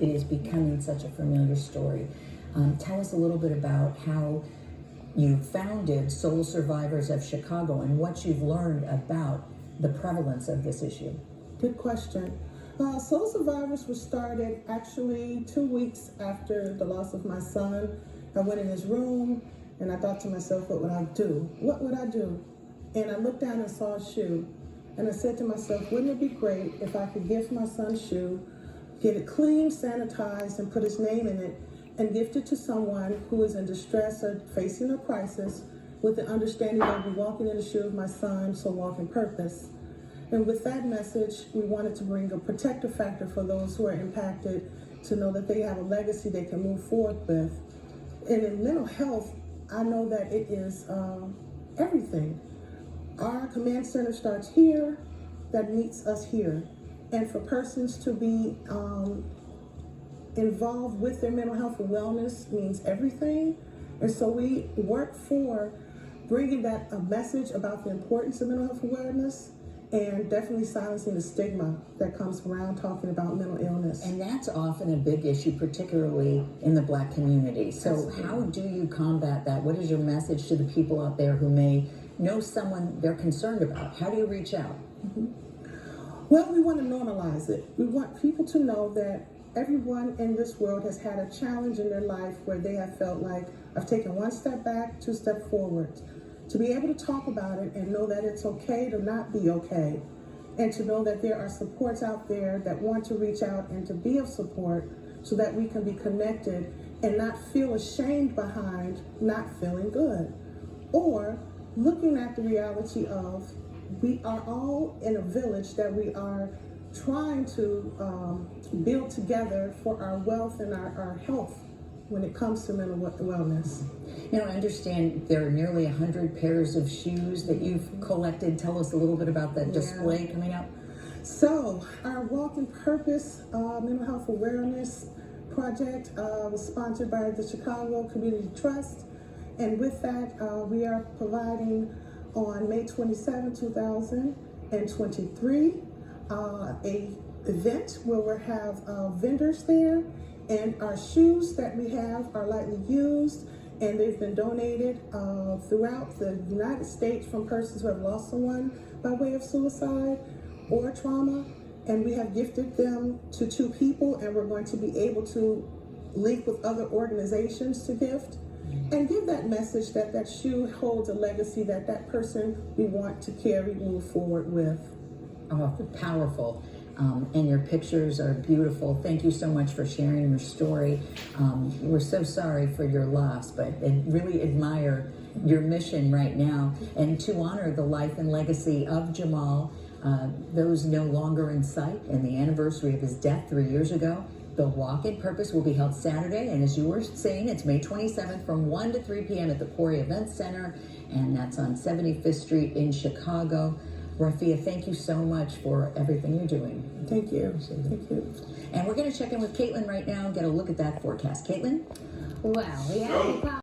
it is becoming such a familiar story. Tell us a little bit about how you founded Soul Survivors of Chicago and what you've learned about the prevalence of this issue. Good question. Soul Survivors was started actually 2 weeks after the loss of my son. I went in his room and I thought to myself, what would I do? What would I do? And I looked down and saw a shoe. And I said to myself, wouldn't it be great if I could gift my son's shoe, get it clean, sanitized, and put his name in it, and gift it to someone who is in distress or facing a crisis with the understanding that I'll be walking in the shoe of my son, so walk in purpose. And with that message, we wanted to bring a protective factor for those who are impacted to know that they have a legacy they can move forward with. And in mental health, I know that it is everything. Our command center starts here, that meets us here. And for persons to be involved with their mental health and wellness means everything. And so we work for bringing that a message about the importance of mental health awareness and definitely silencing the stigma that comes around talking about mental illness. And that's often a big issue, particularly in the Black community. So Absolutely. How do you combat that? What is your message to the people out there who may know someone they're concerned about? How do you reach out? Well, we want to normalize it. We want people to know that everyone in this world has had a challenge in their life where they have felt like, I've taken one step back, 2 steps forward. To be able to talk about it and know that it's okay to not be okay, and to know that there are supports out there that want to reach out and to be of support so that we can be connected and not feel ashamed behind not feeling good. Or looking at the reality of we are all in a village that we are trying to build together for our wealth and our health when it comes to mental wellness. You know, I understand there are nearly 100 pairs of shoes that you've collected. Tell us a little bit about that display coming up. So our Walk in Purpose Mental Health Awareness Project was sponsored by the Chicago Community Trust. And with that, we are providing on May 27, 2023, a event where we'll have vendors there, and our shoes that we have are lightly used, and they've been donated throughout the United States from persons who have lost someone by way of suicide or trauma, and we have gifted them to 2 people, and we're going to be able to link with other organizations to gift and give that message that that shoe holds a legacy that that person we want to carry, move forward with. Oh, powerful. And your pictures are beautiful. Thank you so much for sharing your story. We're so sorry for your loss, but I really admire your mission right now. And to honor the life and legacy of Jamal, those no longer in sight, and the anniversary of his death 3 years ago, the Walk in Purpose will be held Saturday, and as you were saying, it's May 27th from 1 to 3 p.m. at the Corey Event Center, and that's on 75th Street in Chicago. Rafia, thank you so much for everything you're doing. Thank you. Thank you. And we're going to check in with Caitlin right now and get a look at that forecast. Caitlin? Well, we have